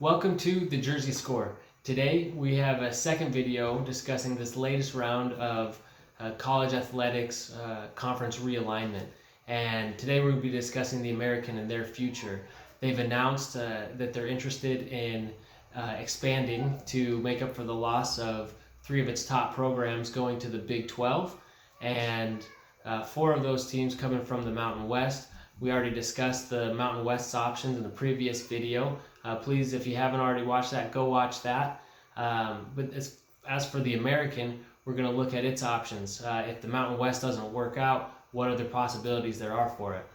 Welcome to the Jersey Score. Today we have a second video discussing this latest round of college athletics conference realignment. And today we'll be discussing the American and their future. They've announced that they're interested in expanding to make up for the loss of three of its top programs going to the Big XII, and four of those teams coming from the Mountain West. We already discussed the Mountain West's options in the previous video. Please, if you haven't already watched that, go watch that. But as for the American, we're going to look at its options. If the Mountain West doesn't work out, what other possibilities there are for it.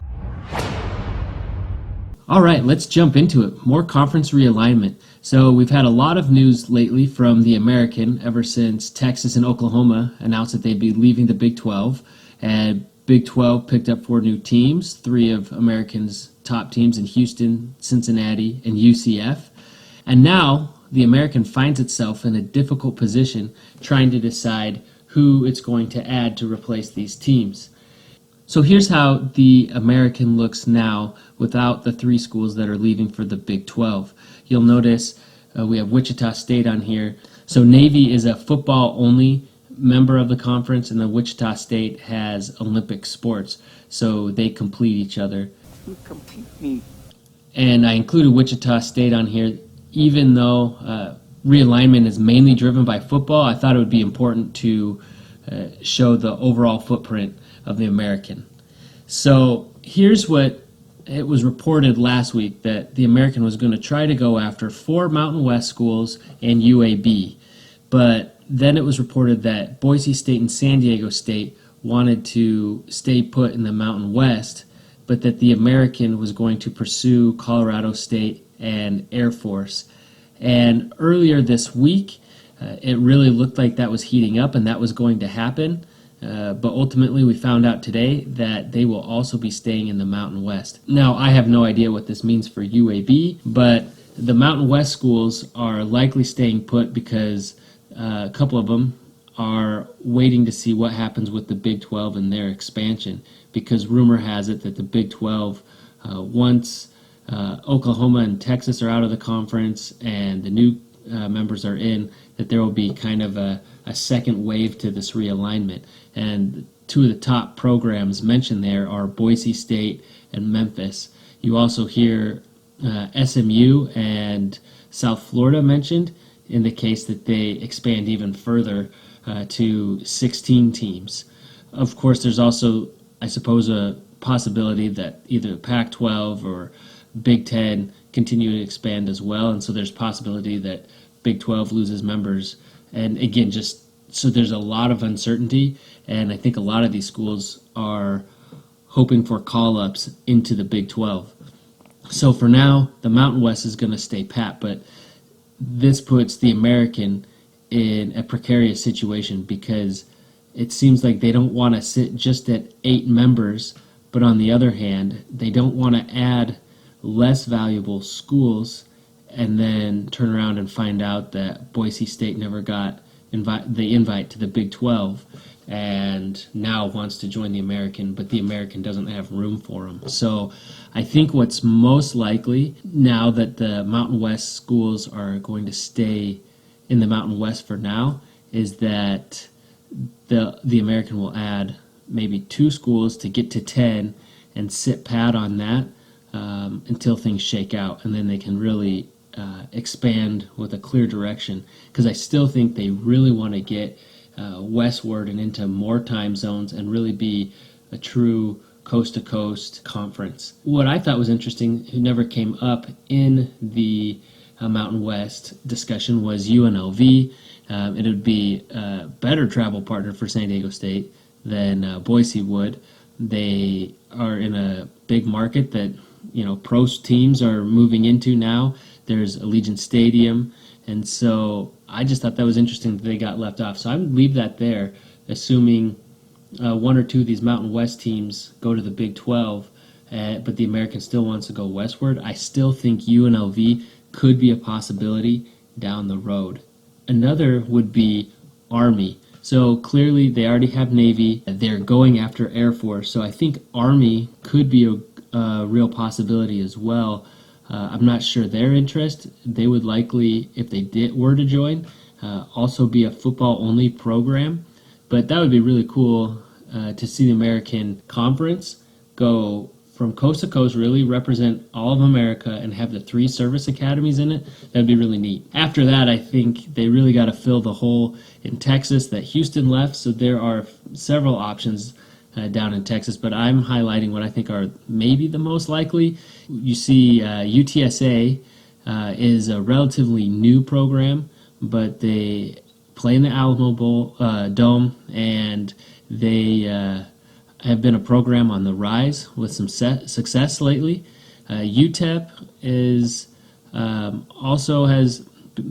All right, let's jump into it. More conference realignment. So we've had a lot of news lately from the American ever since Texas and Oklahoma announced that they'd be leaving the Big 12. And Big 12 picked up four new teams, three of American's top teams in Houston, Cincinnati, and UCF. And now the American finds itself in a difficult position trying to decide who it's going to add to replace these teams. So here's how the American looks now without the three schools that are leaving for the Big 12. You'll notice we have Wichita State on here. So Navy is a football-only member of the conference, and then Wichita State has Olympic sports, so they complete each other. You complete me. And I included Wichita State on here, even though realignment is mainly driven by football. I thought it would be important to show the overall footprint of the American. So here's what it was reported last week, that the American was going to try to go after four Mountain West schools and UAB, but then it was reported that Boise State and San Diego State wanted to stay put in the Mountain West, but that the American was going to pursue Colorado State and Air Force. And earlier this week, it really looked like that was heating up and that was going to happen. But ultimately, we found out today that they will also be staying in the Mountain West. Now, I have no idea what this means for UAB, but the Mountain West schools are likely staying put because a couple of them are waiting to see what happens with the Big 12 and their expansion, because rumor has it that the Big 12, once Oklahoma and Texas are out of the conference and the new members are in, that there will be kind of a second wave to this realignment. And two of the top programs mentioned there are Boise State and Memphis. You also hear SMU and South Florida mentioned in the case that they expand even further to 16 teams. Of course, there's also, I suppose, a possibility that either Pac-12 or Big X continue to expand as well, and so there's possibility that Big 12 loses members. And again, just so there's a lot of uncertainty, and I think a lot of these schools are hoping for call-ups into the Big 12. So for now, the Mountain West is going to stay pat, but this puts the American in a precarious situation because it seems like they don't want to sit just at 8 members, but on the other hand, they don't want to add less valuable schools and then turn around and find out that Boise State never got the invite to the Big 12 and now wants to join the American, but the American doesn't have room for them. So I think what's most likely, now that the Mountain West schools are going to stay in the Mountain West for now, is that the American will add maybe 2 schools to get to 10 and sit pat on that until things shake out, and then they can really expand with a clear direction, because I still think they really want to get westward and into more time zones and really be a true coast-to-coast conference. What I thought was interesting, who never came up in the Mountain West discussion, was UNLV. It would be a better travel partner for San Diego State than Boise would. They are in a big market that pro teams are moving into now. There's Allegiant Stadium, and so I just thought that was interesting that they got left off. So I would leave that there, assuming one or two of these Mountain West teams go to the Big 12, but the American still wants to go westward. I still think UNLV could be a possibility down the road. Another would be Army. So clearly they already have Navy. They're going after Air Force. So I think Army could be a real possibility as well. I'm not sure their interest. They would likely, if they were to join, also be a football-only program. But that would be really cool to see the American Conference go from coast to coast, really represent all of America and have the 3 service academies in it. That'd be really neat. After that, I think they really got to fill the hole in Texas that Houston left. So there are several options down in Texas, but I'm highlighting what I think are maybe the most likely. You see UTSA is a relatively new program, but they play in the Alamo Dome, and they have been a program on the rise with some success lately. UTEP is also has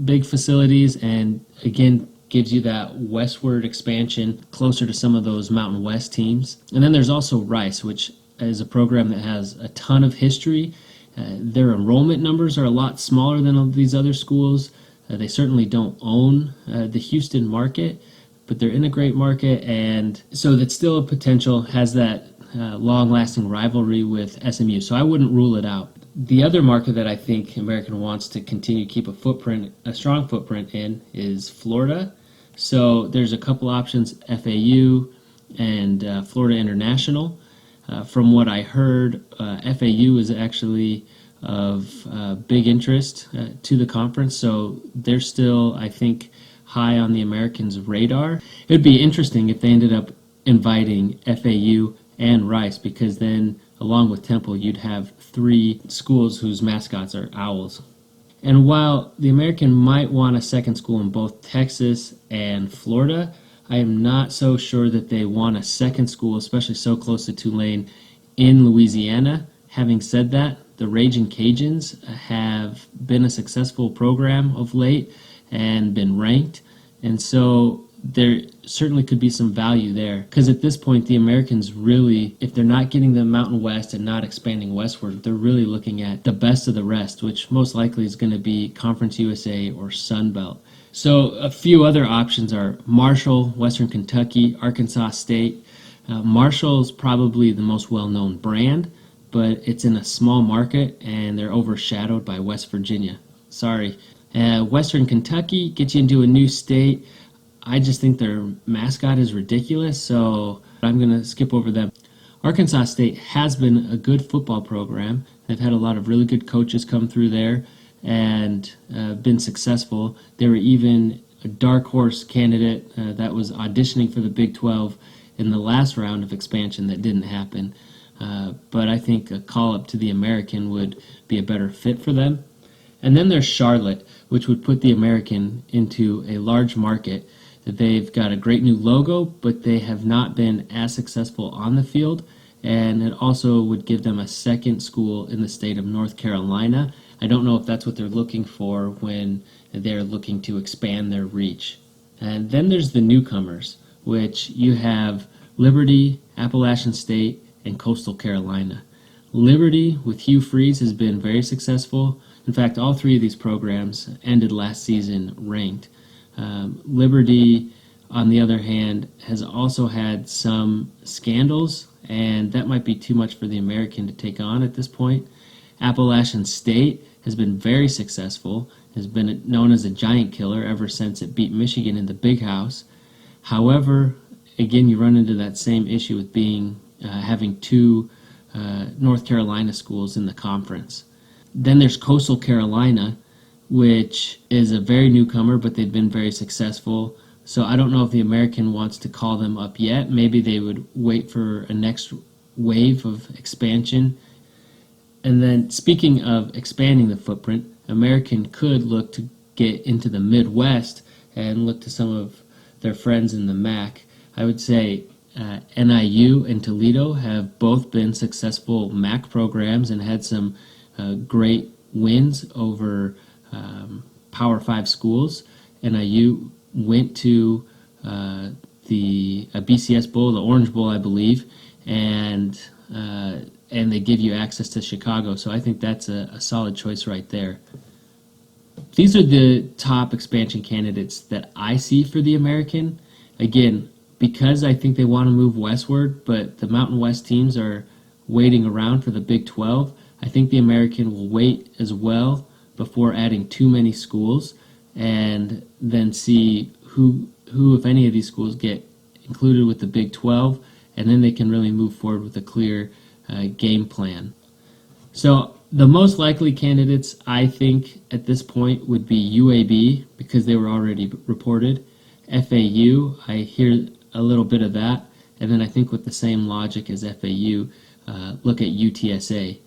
big facilities, and again gives you that westward expansion closer to some of those Mountain West teams. And then there's also Rice, which is a program that has a ton of history. Their enrollment numbers are a lot smaller than all these other schools. They certainly don't own the Houston market, but they're in a great market, and so that's still a potential, has that long-lasting rivalry with SMU. So I wouldn't rule it out. The other market that I think American wants to continue to keep a strong footprint in is Florida. So there's a couple options, FAU and Florida International. From what I heard, FAU is actually of big interest to the conference, so they're still, I think, high on the Americans' radar. It would be interesting if they ended up inviting FAU and Rice, because then, along with Temple, you'd have 3 schools whose mascots are owls. And while the American might want a second school in both Texas and Florida, I am not so sure that they want a second school, especially so close to Tulane, in Louisiana. Having said that, the Raging Cajuns have been a successful program of late and been ranked, and so there certainly could be some value there, because at this point the Americans really, if they're not getting the Mountain West and not expanding westward, they're really looking at the best of the rest, which most likely is going to be Conference USA or Sun Belt. So a few other options are Marshall, Western Kentucky, Arkansas State. Marshall is probably the most well-known brand, but it's in a small market and they're overshadowed by West Virginia. Sorry. Western Kentucky gets you into a new state. I just think their mascot is ridiculous, so I'm going to skip over them. Arkansas State has been a good football program. They've had a lot of really good coaches come through there and been successful. They were even a dark horse candidate that was auditioning for the Big 12 in the last round of expansion that didn't happen. But I think a call-up to the American would be a better fit for them. And then there's Charlotte, which would put the American into a large market. They've got a great new logo, but they have not been as successful on the field, and it also would give them a second school in the state of North Carolina. I don't know if that's what they're looking for when they're looking to expand their reach. And then there's the newcomers, which you have Liberty, Appalachian State, and Coastal Carolina. Liberty, with Hugh Freeze, has been very successful. In fact, all 3 of these programs ended last season ranked. Liberty, on the other hand, has also had some scandals, and that might be too much for the American to take on at this point. Appalachian State has been very successful, has been known as a giant killer ever since it beat Michigan in the Big House. However, again, you run into that same issue with having 2 North Carolina schools in the conference. Then there's Coastal Carolina, which is a very newcomer, but they've been very successful. So I don't know if the American wants to call them up yet. Maybe they would wait for a next wave of expansion. And then speaking of expanding the footprint, American could look to get into the Midwest and look to some of their friends in the MAC. I would say NIU and Toledo have both been successful MAC programs and had some great wins over Power 5 schools. NIU went to the BCS Bowl, the Orange Bowl, I believe, and they give you access to Chicago. So I think that's a solid choice right there. These are the top expansion candidates that I see for the American. Again, because I think they want to move westward, but the Mountain West teams are waiting around for the Big 12, I think the American will wait as well before adding too many schools, and then see who if any of these schools get included with the Big 12, and then they can really move forward with a clear game plan. So the most likely candidates, I think, at this point would be UAB, because they were already reported. FAU, I hear a little bit of that. And then I think with the same logic as FAU, look at UTSA.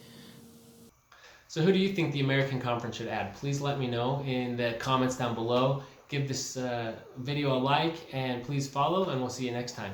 So who do you think the American Conference should add? Please let me know in the comments down below. Give this video a like, and please follow, and we'll see you next time.